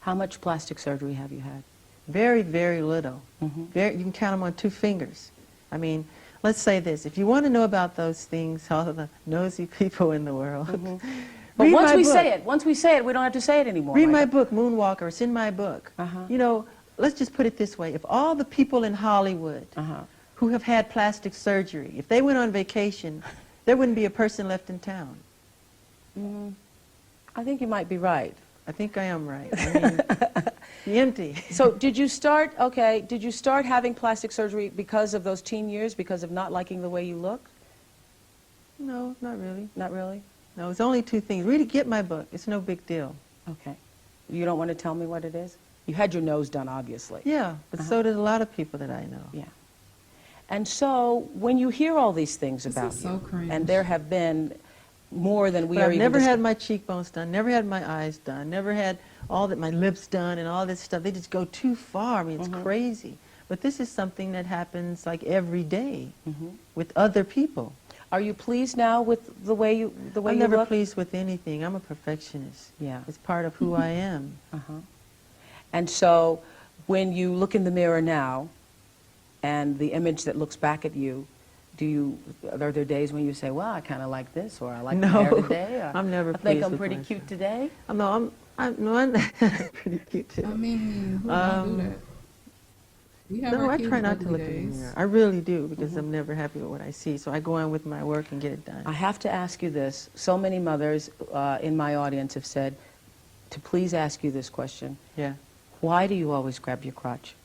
How much plastic surgery have you had? Very, very little. You can count them on 2 fingers. I mean, let's say this. If you want to know about those things, all of the nosy people in the world, but once we say it, we don't have to say it anymore. Read my book, Moonwalker. It's in my book. You know, let's just put it this way. If all the people in Hollywood who have had plastic surgery, if they went on vacation, there wouldn't be a person left in town. I think you might be right. I think I am right. I mean, empty. So did you start having plastic surgery because of those teen years, because of not liking the way you look? No, not really. Not really? No, it's only 2 things. Read it, get my book. It's no big deal. Okay. You don't want to tell me what it is? You had your nose done, obviously. Yeah, but so did a lot of people that I know. Yeah. And so when you hear all these things about you, and there have been more than we are even... I've never had my cheekbones done, never had my eyes done, never had all that, my lips done and all this stuff. They just go too far. I mean, it's crazy. But this is something that happens like every day with other people. Are you pleased now with the way you look? I'm never pleased with anything. I'm a perfectionist. Yeah. It's part of who I am. And so when you look in the mirror now and the image that looks back at you, are there days when you say, well, I kind of like this, or I like my hair today? Or, I'm never I pleased think I'm with pretty myself. cute today? No, I'm pretty cute too. I mean, who don't do that? We have No, our I cute try not to ugly look in the days. mirror. I really do, because I'm never happy with what I see. So I go on with my work and get it done. I have to ask you this. So many mothers in my audience have said to please ask you this question. Yeah. Why do you always grab your crotch?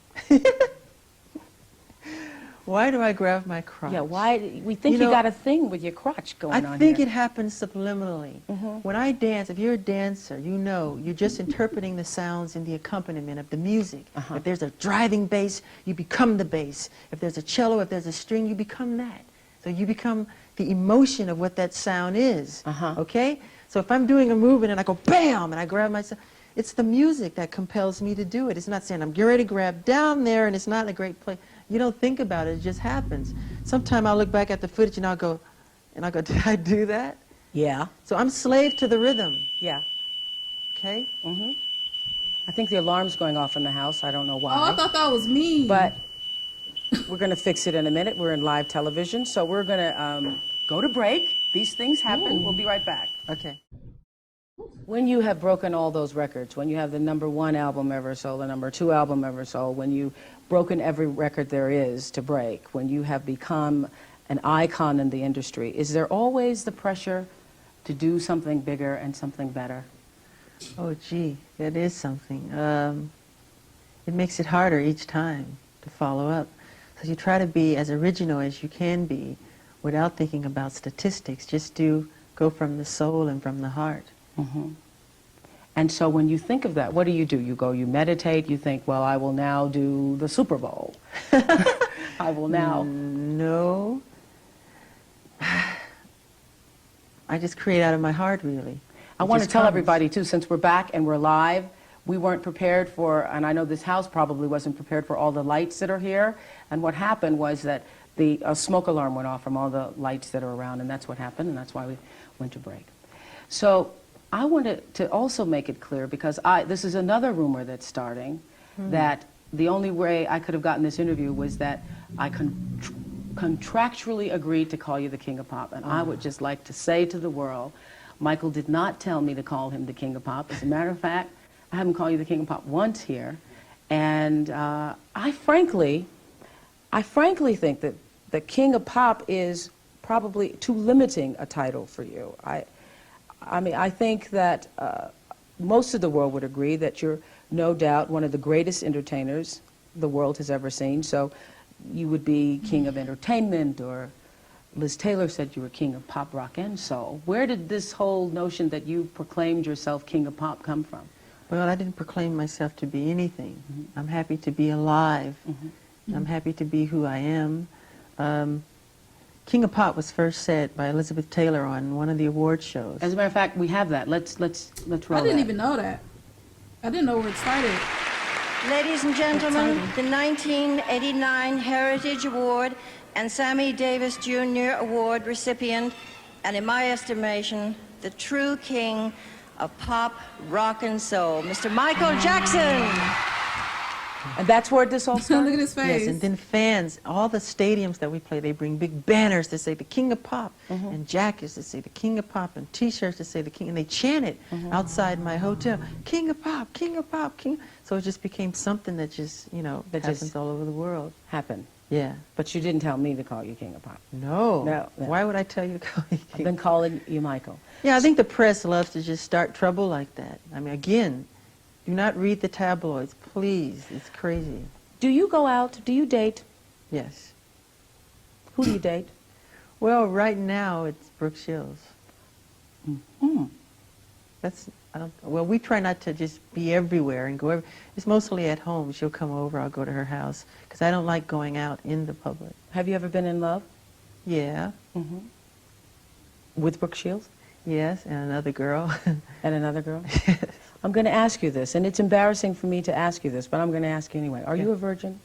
Why do I grab my crotch? Yeah, why? We think you got a thing with your crotch going on I think here. it happens subliminally. When I dance, if you're a dancer, you know, you're just interpreting the sounds and the accompaniment of the music. If there's a driving bass, you become the bass. If there's a cello, if there's a string, you become that. So you become the emotion of what that sound is, okay? So if I'm doing a movement and I go bam, and I grab myself, it's the music that compels me to do it. It's not saying I'm getting ready to grab down there and it's not a great place. You don't think about it, it just happens. Sometime I'll look back at the footage and I'll go, did I do that? Yeah. So I'm slave to the rhythm. Yeah. Okay? I think the alarm's going off in the house. I don't know why. Oh, I thought that was me. But we're going to fix it in a minute. We're in live television, so we're going to go to break. These things happen. We'll be right back. Okay. When you have broken all those records, when you have the #1 album ever sold, the #2 album ever sold, when you've broken every record there is to break, when you have become an icon in the industry, is there always the pressure to do something bigger and something better? Oh, gee, that is something. It makes it harder each time to follow up. So you try to be as original as you can be without thinking about statistics. Just go from the soul and from the heart. And so when you think of that, what do? You meditate, you think, well, I will now do the Super Bowl. I will now... No. I just create out of my heart, really. I want to tell everybody, too, since we're back and we're live, we weren't prepared for, and I know this house probably wasn't prepared for all the lights that are here, and what happened was that the smoke alarm went off from all the lights that are around, and that's what happened, and that's why we went to break. So I wanted to also make it clear, because this is another rumor that's starting, that the only way I could have gotten this interview was that I contractually agreed to call you the King of Pop, and I would just like to say to the world, Michael did not tell me to call him the King of Pop. As a matter of fact, I haven't called you the King of Pop once here, and I frankly think that the King of Pop is probably too limiting a title for you. I mean, I think that most of the world would agree that you're no doubt one of the greatest entertainers the world has ever seen. So you would be King of Entertainment, or Liz Taylor said you were King of Pop, Rock, and Soul. Where did this whole notion that you proclaimed yourself King of Pop come from? Well, I didn't proclaim myself to be anything. I'm happy to be alive. I'm happy to be who I am. King of Pop was first said by Elizabeth Taylor on one of the award shows. As a matter of fact, we have that. Let's roll I didn't even know that. I didn't know where it started. Ladies and gentlemen, the 1989 Heritage Award and Sammy Davis Jr. Award recipient, and in my estimation, the true king of pop, rock, and soul, Mr. Michael Jackson. And that's where this all Look at started? his face. Yes, and then fans, all the stadiums that we play, they bring big banners that say the King of Pop, and jackets that say the King of Pop, and T-shirts that say the King, and they chant it outside my hotel, King of Pop, King of Pop, King. So it just became something that just, you know, that happens just all over the world. Happened. Yeah. But you didn't tell me to call you King of Pop. No. No. Why would I tell you to call me I've King? been calling you Michael. Yeah, I think the press loves to just start trouble like that. I mean, again, do not read the tabloids, please. It's crazy. Do you go out? Do you date? Yes. Who do you date? Well, right now it's Brooke Shields. That's, well, we try not to just be everywhere and go it's mostly at home. She'll come over, I'll go to her house, because I don't like going out in the public. Have you ever been in love? Yeah. With Brooke Shields? Yes, and another girl. And another girl? I'm going to ask you this, and it's embarrassing for me to ask you this, but I'm going to ask you anyway. Are you a virgin?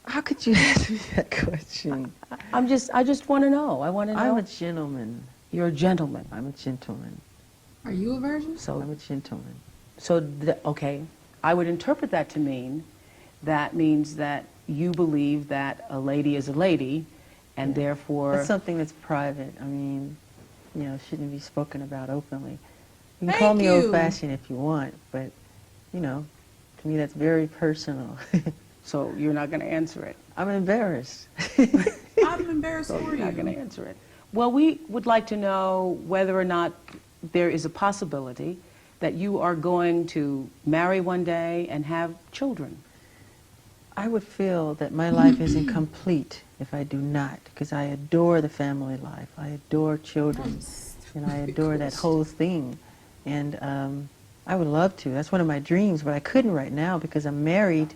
How could you ask me that question? I just want to know. I want to know. I'm a gentleman. You're a gentleman. I'm a gentleman. Are you a virgin? I'm a gentleman. Okay, I would interpret that to mean that means that you believe that a lady is a lady, and therefore... That's something that's private. I mean, you know, shouldn't be spoken about openly. You can Thank call me you. old-fashioned if you want, but, you know, to me that's very personal. So you're not going to answer it. I'm embarrassed. I'm embarrassed So for you're you. not going to answer it. Well, we would like to know whether or not there is a possibility that you are going to marry one day and have children. I would feel that my life isn't complete if I do not, because I adore the family life. I adore children, and I adore that whole thing. And I would love to. That's one of my dreams, but I couldn't right now because I'm married.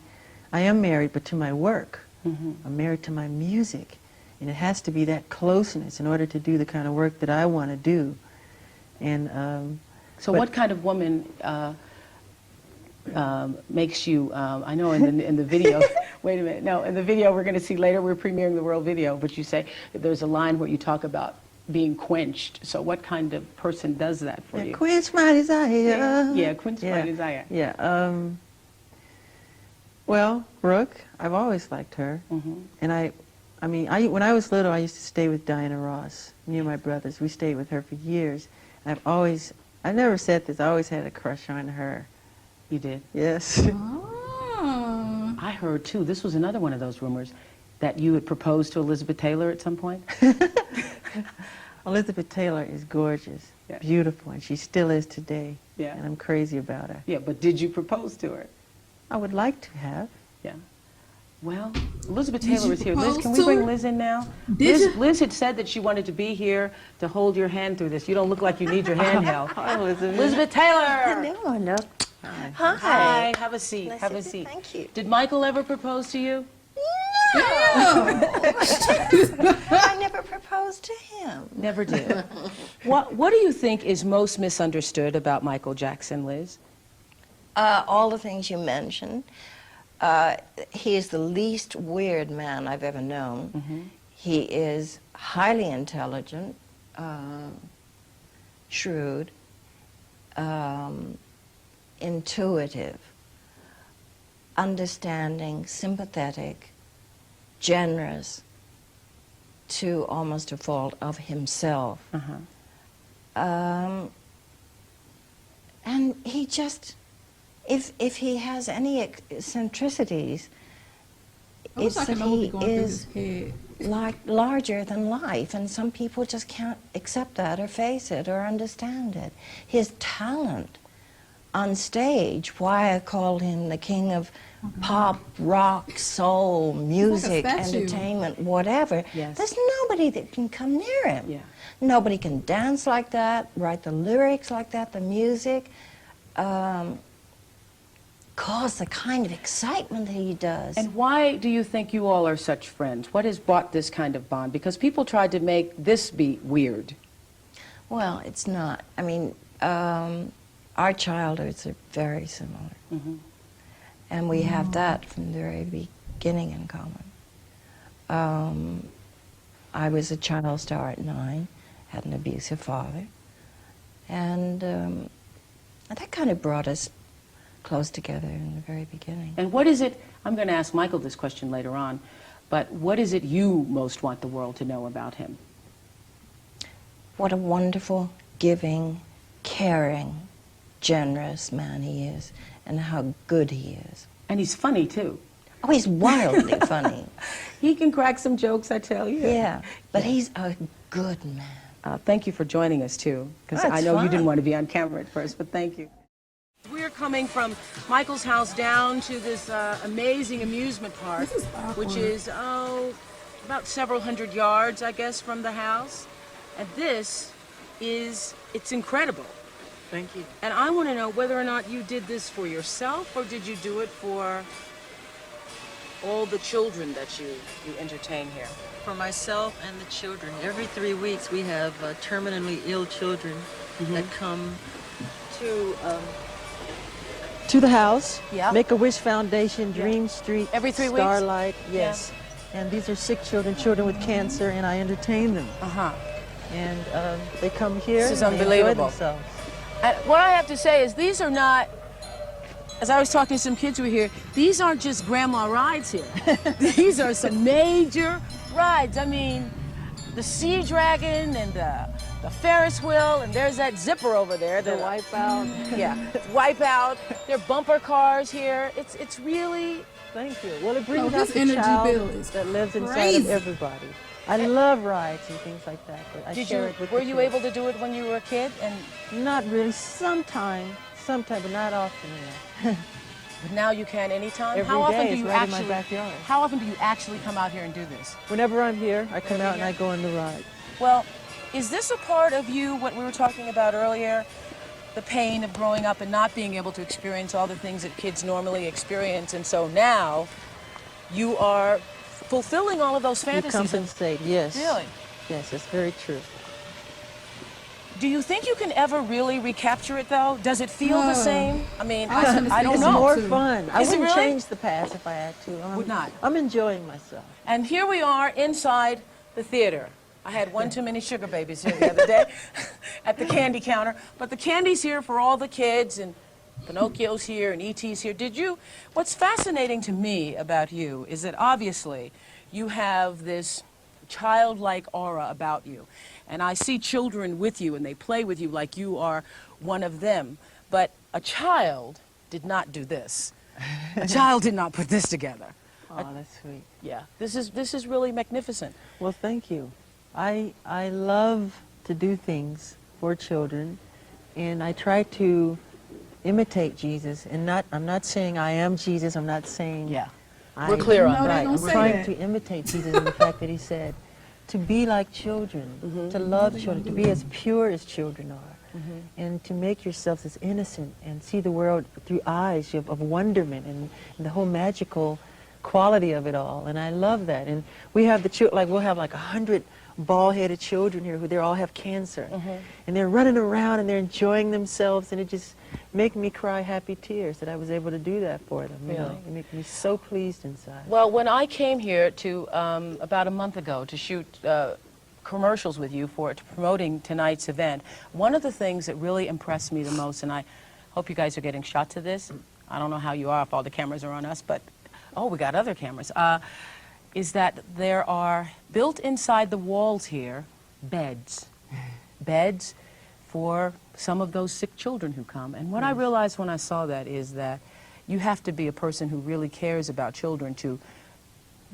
I am married, but to my work. I'm married to my music. And it has to be that closeness in order to do the kind of work that I want to do. And So what kind of woman makes you, I know in the video, wait a minute, no, in the video we're going to see later, we're premiering the world video, but you say there's a line where you talk about being quenched. So what kind of person does that for you? quench my desire. Yeah, quench my desire. Yeah. Well, Brooke, I've always liked her. And I mean, when I was little, I used to stay with Diana Ross. Me and my brothers, we stayed with her for years. And I never said this, I always had a crush on her. You did? Yes. Oh. I heard too, this was another one of those rumors, that you had proposed to Elizabeth Taylor at some point? Elizabeth Taylor is gorgeous, Yeah. beautiful, and she still is today. Yeah. And I'm crazy about her. Yeah, but did you propose to her? I would like to have. Yeah. Well, Elizabeth Did Taylor you is here. propose Liz, can to we bring her? Liz in now? Did you? Liz had said that she wanted to be here to hold your hand through this. You don't look like you need your hand held. Hi, Elizabeth. Elizabeth Taylor! No. Hi. Hi, have a seat, Nice have to a see- seat. thank you. Did Michael ever propose to you? Oh. I never proposed to him. Never did. What do you think is most misunderstood about Michael Jackson, Liz? All the things you mentioned. He is the least weird man I've ever known. He is highly intelligent, shrewd, intuitive, understanding, sympathetic, generous, to almost a fault of himself. And he just, if he has any eccentricities, it's like that an oldie he going through is his head. like larger than life, and some people just can't accept that or face it or understand it. His talent on stage, why I called him the king of pop, rock, soul, music, statue. entertainment, whatever. Yes. There's nobody that can come near him. Yeah. Nobody can dance like that, write the lyrics like that, the music, cause the kind of excitement that he does. And why do you think you all are such friends? What has brought this kind of bond? Because people tried to make this be weird. Well, it's not. I mean, our childhoods are very similar. And we have that from the very beginning in common. I was a child star at 9, had an abusive father. And that kind of brought us close together in the very beginning. And what is it, I'm going to ask Michael this question later on, but what is it you most want the world to know about him? What a wonderful, giving, caring, generous man he is, and how good he is. And he's funny, too. Oh, he's wildly funny. He can crack some jokes, I tell you. Yeah, but he's a good man. Thank you for joining us, too, because Oh, I it's know you fine. didn't want to be on camera at first, but thank you. We're coming from Michael's house down to this amazing amusement park, This is awkward. which is, about several hundred yards, I guess, from the house. And this it's incredible. Thank you. And I want to know whether or not you did this for yourself, or did you do it for all the children that you entertain here? For myself and the children. Every 3 weeks we have terminally ill children that come to the house. Yeah. Make-A-Wish Foundation, Dream Street, Every 3 weeks? Starlight, yes. And these are sick children with cancer, and I entertain them. Uh-huh. And they come here. This is and they enjoy unbelievable. themselves. And what I have to say is these are not, as I was talking to some kids who were here, these aren't just grandma rides here. These are some major rides. I mean, the Sea Dragon and the Ferris wheel, and there's that zipper over there. The Wipeout. Yeah, Wipeout. There are bumper cars here. It's really, Thank you. Well, it brings Oh, out his the energy child bill is that lives inside crazy. of everybody. I love rides and things like that. But I share it with were the you kids. able to do it when you were a kid? And Not really. Sometime, but not often enough. but now you can anytime? Every How often day do it's you right in my actually, backyard. how often do you actually come out here and do this? Whenever I'm here, I come out and I go on the ride. Well, is this a part of you, what we were talking about earlier, the pain of growing up and not being able to experience all the things that kids normally experience, and so now you are fulfilling all of those You fantasies? compensate, yes. Really? Yes, it's very true. Do you think you can ever really recapture it, though? Does it feel the same? I mean, I was gonna I say, don't It's know. more too. fun. I Is it wouldn't really? change the past if I had to. Would not. I'm enjoying myself. And here we are inside the theater. I had one too many sugar babies here the other day at the candy counter. But the candy's here for all the kids, and Pinocchio's here, and E.T.'s here. What's fascinating to me about you is that obviously you have this childlike aura about you. And I see children with you, and they play with you like you are one of them. But a child did not do this. A child did not put this together. Oh, that's sweet. Yeah, this is really magnificent. Well, thank you. I love to do things for children, and I try to imitate Jesus. And I'm not saying I am Jesus. I'm not saying Yeah. I, We're clear on No, they right. don't I'm say trying that. to imitate Jesus in the fact that he said to be like children, to love children, to be as pure as children are, and to make yourselves as innocent and see the world through eyes of wonderment and the whole magical quality of it all. And I love that. And we have we'll have like 100 bald-headed children here who they all have cancer, and they're running around and they're enjoying themselves, and it just makes me cry happy tears that I was able to do that for them. You know? Really? It makes me so pleased inside. Well, when I came here to about a month ago to shoot commercials with you to promoting tonight's event, one of the things that really impressed me the most, and I hope you guys are getting shots of this. I don't know how you are if all the cameras are on us, but we got other cameras. Is that there are built inside the walls here beds for some of those sick children who come. And what I realized when I saw that is that you have to be a person who really cares about children to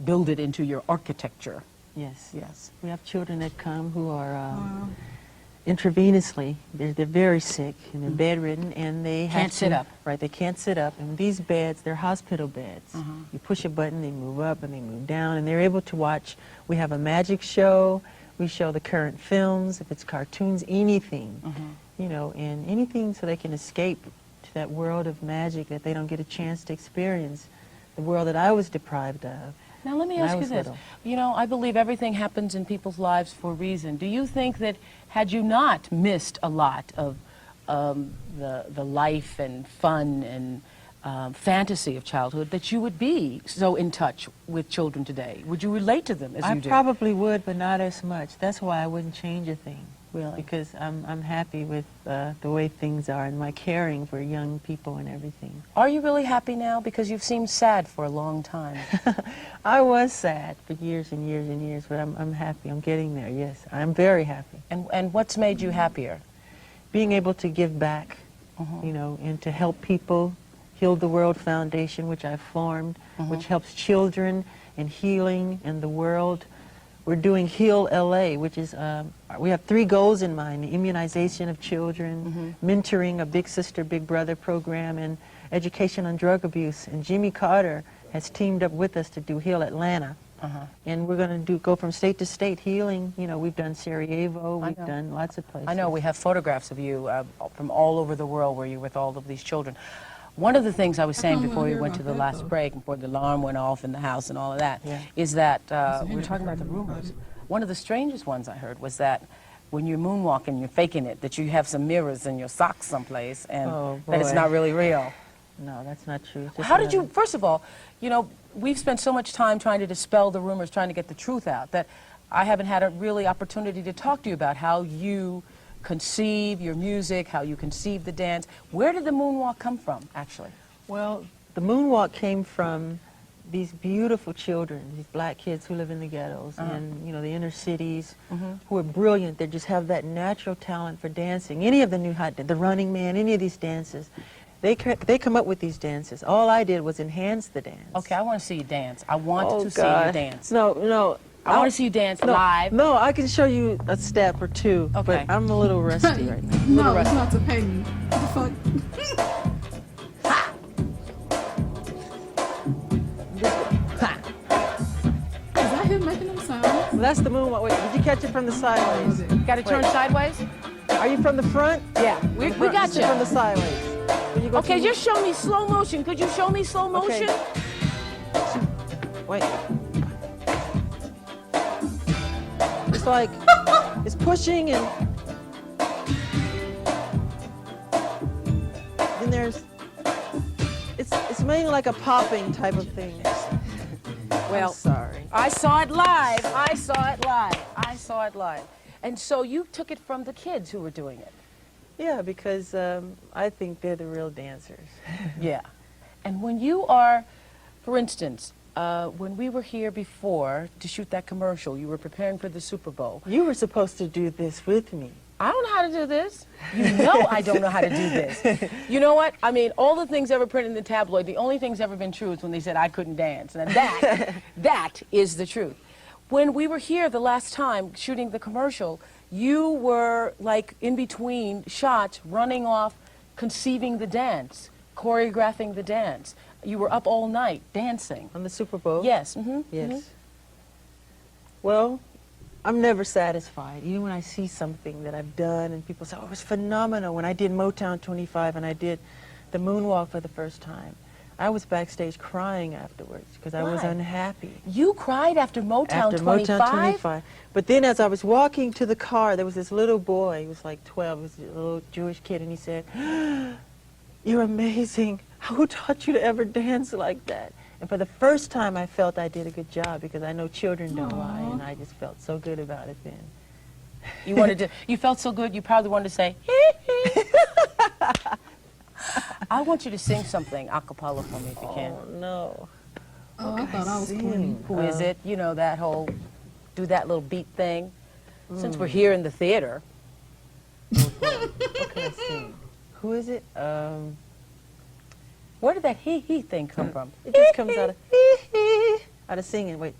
build it into your architecture. Yes. Yes. We have children that come who are intravenously, they're very sick and they're bedridden, and they have Can't sit up. Right, they can't sit up. And these beds, they're hospital beds. You push a button, they move up and they move down, and they're able to watch. We have a magic show. We show the current films, if it's cartoons, anything, you know, and anything so they can escape to that world of magic that they don't get a chance to experience, the world that I was deprived of. Now let me when I ask you was this. little. You know, I believe everything happens in people's lives for a reason. Do you think that had you not missed a lot of the life and fun and fantasy of childhood, that you would be so in touch with children today? Would you relate to them as I you do? probably would, but not as much. That's why I wouldn't change a thing. Really? Because I'm happy with the way things are and my caring for young people and everything. Are you really happy now? Because you've seemed sad for a long time. I was sad for years and years and years, but I'm happy. I'm getting there, yes. I'm very happy. And what's made you happier? Being able to give back, you know, and to help people. Heal the World Foundation, which I formed, which helps children and healing in the world. We're doing Heal LA, which is, we have 3 goals in mind: the immunization of children, mentoring, a big sister, big brother program, and education on drug abuse. And Jimmy Carter has teamed up with us to do Heal Atlanta. And we're going to go from state to state healing. You know, we've done Sarajevo, we've done lots of places. I know, we have photographs of you from all over the world where you're with all of these children. One of the things I was saying before we went to the last break, before the alarm went off in the house and all of that, is that we were talking about the rumors. One of the strangest ones I heard was that when you're moonwalking, you're faking it, that you have some mirrors in your socks someplace, and that it's not really real. No, that's not true. Just How did you, first of all, you know, we've spent so much time trying to dispel the rumors, trying to get the truth out, that I haven't had a really opportunity to talk to you about how you conceive your music, how you conceive the dance. Where did the moonwalk come from, actually? Well, the moonwalk came from these beautiful children, these black kids who live in the ghettos and, you know, the inner cities, who are brilliant. They just have that natural talent for dancing. Any of the new the Running Man, any of these dances, they come up with these dances. All I did was enhance the dance. Okay, I want to see you dance. I want to see you dance. No. I want to see you dance live. No, I can show you a step or two, Okay. but I'm a little rusty right now. No, it's not to pay me. What the fuck? Is that him making them sounds? Well, that's the moonwalk. Wait, did you catch it from the sideways? Got to turn sideways? Are you from the front? Yeah, we got you. From the sideways. Will you go Okay, to- just show me slow motion. Could you show me slow Okay. motion? Wait. It's like, it's pushing and then there's, it's mainly like a popping type of thing. Well, I'm sorry. I saw it live. I saw it live. I saw it live. And so you took it from the kids who were doing it. Yeah, because I think they're the real dancers. Yeah. And when you are, for instance, when we were here before to shoot that commercial, you were preparing for the Super Bowl. You were supposed to do this with me. I don't know how to do this. You know I don't know how to do this. You know what? I mean, all the things ever printed in the tabloid, the only thing's ever been true is when they said I couldn't dance. And that is the truth. When we were here the last time shooting the commercial, you were like in between shots, running off, conceiving the dance, choreographing the dance. You were up all night dancing. On the Super Bowl? Yes. Yes. Well, I'm never satisfied. Even when I see something that I've done and people say, oh, it was phenomenal. When I did Motown 25 and I did the moonwalk for the first time, I was backstage crying afterwards because I was Why? unhappy. You cried after Motown 25? Motown 25. But then as I was walking to the car, there was this little boy, he was like 12, he was a little Jewish kid, and he said, you're amazing. Who taught you to ever dance like that? And for the first time, I felt I did a good job because I know children don't lie, and I just felt so good about it then. You wanted to, you felt so good, you probably wanted to say, I want you to sing something a cappella for me if you can. Oh, no. Oh, I thought I was corny. Who is it? You know, that whole, do that little beat thing. Since we're here in the theater. What can I sing? Who is it? Where did that he thing come from? It just comes out of singing. Wait.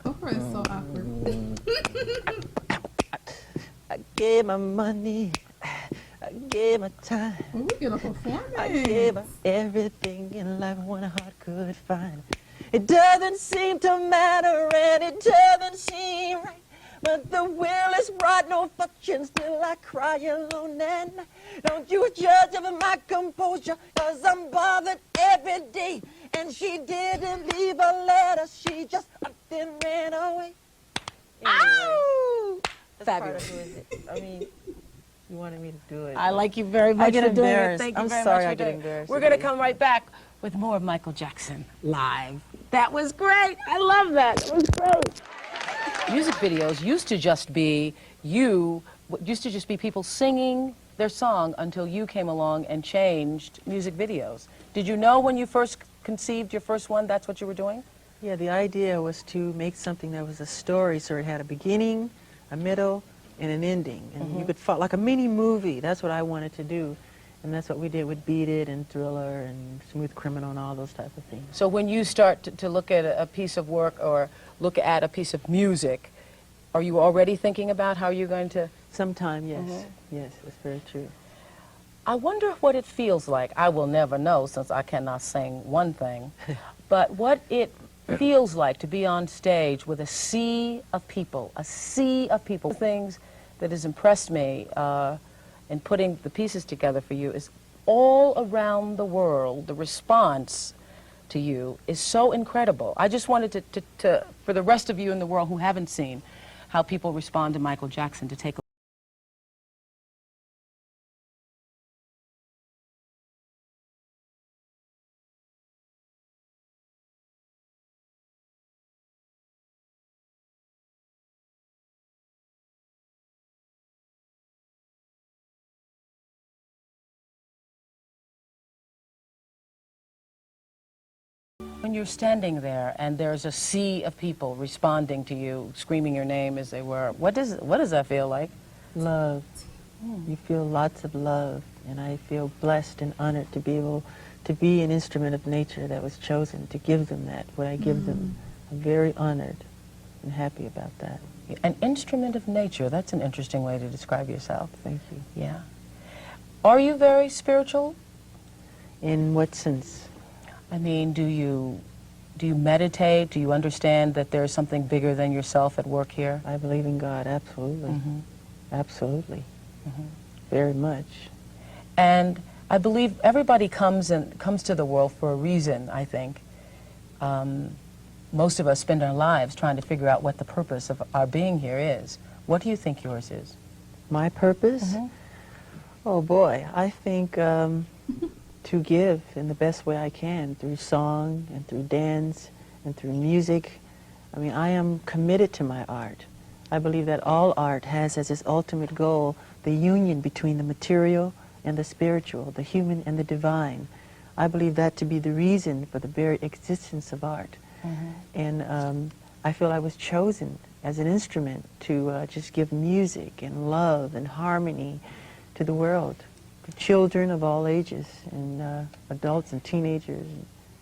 OPRAH is so awkward. I gave my money. I gave my time. Well, we get a performance. I gave her everything in life one heart could find. It doesn't seem to matter and it doesn't seem right. But the will is right, no function, still I cry alone at night. Don't you judge of my composure, cause I'm bothered every day. And she didn't leave a letter, she just up and ran away. Anyway. Ow! Fabulous. I mean, you wanted me to do it. I like you very much get for doing it. embarrassed. Thank you I'm very sorry much for I get doing it. embarrassed We're going to today. come right back with more of Michael Jackson live. That was great. I love that. It was great. Music videos used to just be people singing their song until you came along and changed music videos. Did you know when you first conceived your first one that's what you were doing? Yeah, the idea was to make something that was a story, so it had a beginning, a middle, and an ending. And you could follow, like a mini movie. That's what I wanted to do. And that's what we did with Beat It and Thriller and Smooth Criminal and all those type of things. So when you start to look at a piece of work or look at a piece of music, are you already thinking about how you're going to... Sometime, yes. Yes, it's very true. I wonder what it feels like. I will never know since I cannot sing one thing, but what it feels like to be on stage with a sea of people, Things that has impressed me in putting the pieces together for you is all around the world, the response to you is so incredible. I just wanted to for the rest of you in the world who haven't seen how people respond to Michael Jackson, to take a When you're standing there and there's a sea of people responding to you, screaming your name as they were, what does that feel like? Love. You feel lots of love, and I feel blessed and honored to be able to be an instrument of nature that was chosen to give them that, what I give them. I'm very honored and happy about that. An instrument of nature, that's an interesting way to describe yourself. Thank you. Yeah. Are you very spiritual? In what sense? I mean, do you meditate? Do you understand that there's something bigger than yourself at work here? I believe in God, absolutely. Absolutely. Very much. And I believe everybody comes to the world for a reason, I think. Most of us spend our lives trying to figure out what the purpose of our being here is. What do you think yours is? My purpose? Oh boy, I think to give in the best way I can, through song and through dance and through music. I mean, I am committed to my art. I believe that all art has as its ultimate goal the union between the material and the spiritual, the human and the divine. I believe that to be the reason for the very existence of art. And I feel I was chosen as an instrument to just give music and love and harmony to the world, to children of all ages, and adults and teenagers.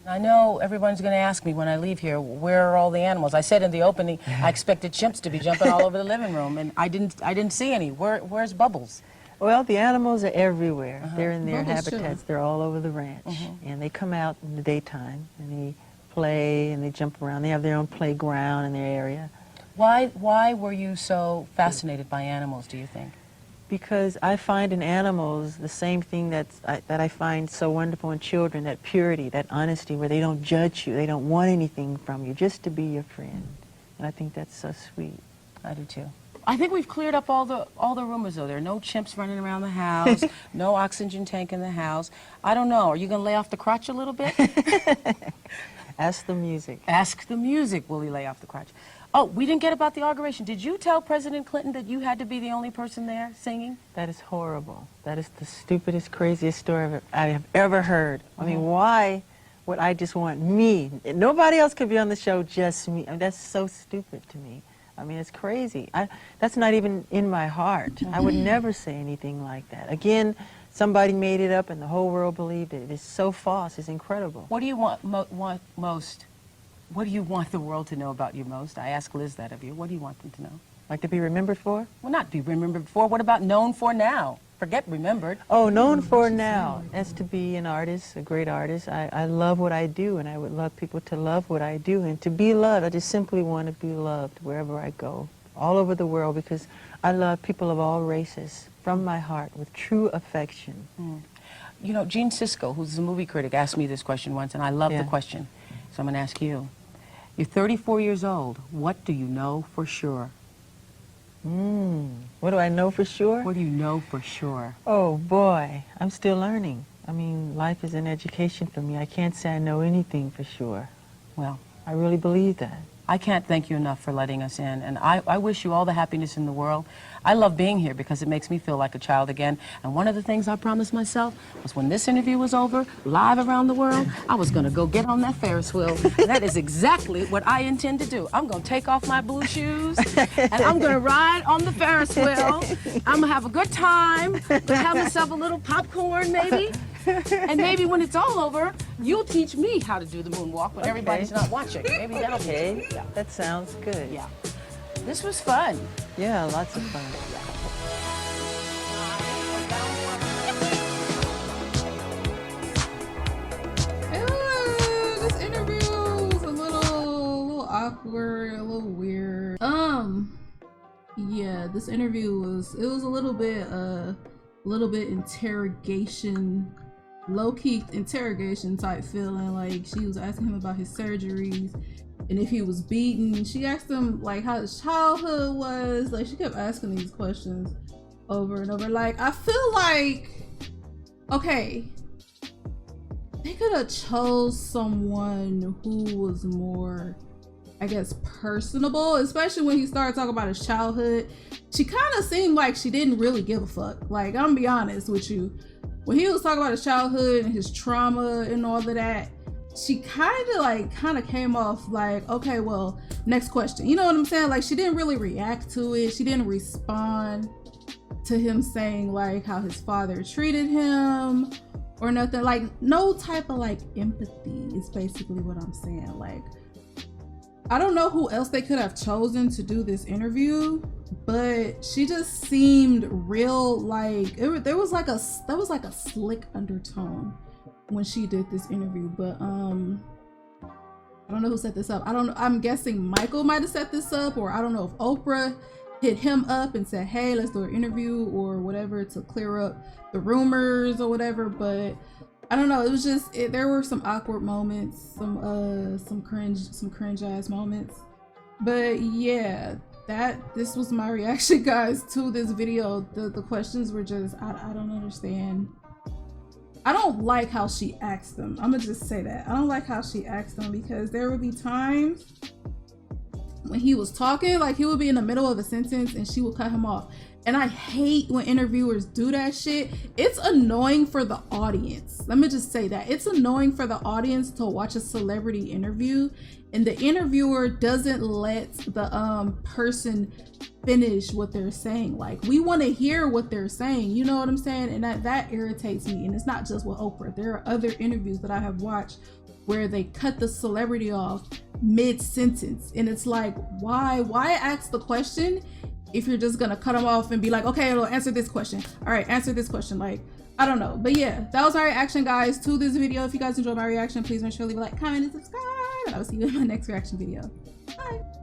I know everyone's going to ask me when I leave here, where are all the animals? I said in the opening, I expected chimps to be jumping all over the living room, and I didn't see any. Where's Bubbles? Well, the animals are everywhere. They're in their Bubbles, habitats. too. They're all over the ranch. And they come out in the daytime, and they play, and they jump around. They have their own playground in their area. Why were you so fascinated by animals, do you think? Because I find in animals the same thing that I find so wonderful in children, that purity, that honesty, where they don't judge you, they don't want anything from you, just to be your friend. And I think that's so sweet. I do too. I think we've cleared up all the rumors, though. There are no chimps running around the house, no oxygen tank in the house. I don't know. Are you going to lay off the crotch a little bit? Ask the music. Ask the music, will he lay off the crotch? Oh, we didn't get about the inauguration. Did you tell President Clinton that you had to be the only person there singing? That is horrible. That is the stupidest, craziest story I have ever heard. I mean, why would I just want me? Nobody else could be on the show, just me. I mean, that's so stupid to me. I mean, it's crazy. That's not even in my heart. I would never say anything like that. Again, somebody made it up and the whole world believed it. It's so false. It's incredible. What do you want most? What do you want the world to know about you most? I ask Liz that of you. What do you want them to know? Like to be remembered for? Well, not be remembered for. What about known for now? Forget remembered. Oh, known for now. That's to be an artist, a great artist. I love what I do, and I would love people to love what I do. And to be loved, I just simply want to be loved wherever I go, all over the world, because I love people of all races from my heart with true affection. You know, Gene Siskel, who's a movie critic, asked me this question once, and I love the question. So I'm going to ask you. You're 34 years old. What do you know for sure? What do I know for sure? What do you know for sure? Oh boy, I'm still learning. I mean, life is an education for me. I can't say I know anything for sure. Well, I really believe that. I can't thank you enough for letting us in, and I wish you all the happiness in the world. I love being here because it makes me feel like a child again, and one of the things I promised myself was when this interview was over, live around the world, I was going to go get on that Ferris wheel, and that is exactly what I intend to do. I'm going to take off my blue shoes, and I'm going to ride on the Ferris wheel. I'm going to have a good time, have myself a little popcorn maybe, and maybe when it's all over, you'll teach me how to do the moonwalk when everybody's not watching. Maybe that'll be Yeah, that sounds good. yeah. This was fun. Yeah, lots of fun. This interview was a little awkward, a little weird. Yeah, this interview was a little bit interrogation, low-key interrogation type feeling. Like she was asking him about his surgeries and if he was beaten. She asked him like how his childhood was. Like she kept asking these questions over and over. Like I feel like, okay, they could have chose someone who was more, I guess, personable, especially when he started talking about his childhood. She kind of seemed like she didn't really give a fuck. Like, I'm gonna be honest with you. When he was talking about his childhood and his trauma and all of that, she kind of came off like, okay, well, next question. You know what I'm saying? Like, she didn't really react to it. She didn't respond to him saying like how his father treated him or nothing. Like, no type of like empathy is basically what I'm saying. Like, I don't know who else they could have chosen to do this interview, but she just seemed real, like there was like a slick undertone when she did this interview. But I don't know who set this up. I don't know. I'm guessing Michael might have set this up, or I don't know if Oprah hit him up and said, hey, let's do an interview or whatever to clear up the rumors or whatever. But I don't know. It was just there were some awkward moments, some cringe ass moments. But yeah, this was my reaction, guys, to this video. The questions were just I don't understand. I don't like how she asked them. I'm gonna just say that. I don't like how she asked them, because there would be times when he was talking, like he would be in the middle of a sentence and she would cut him off. And I hate when interviewers do that shit. It's annoying for the audience. Let me just say that. It's annoying for the audience to watch a celebrity interview and the interviewer doesn't let the person finish what they're saying. Like, we want to hear what they're saying. You know what I'm saying? And that irritates me. And it's not just with Oprah. There are other interviews that I have watched where they cut the celebrity off mid-sentence. And it's like, why ask the question if you're just gonna cut them off and be like, okay, well, answer this question. All right, answer this question. Like, I don't know. But yeah, that was my reaction, guys, to this video. If you guys enjoyed my reaction, please make sure to leave a like, comment, and subscribe. And I'll see you in my next reaction video. Bye.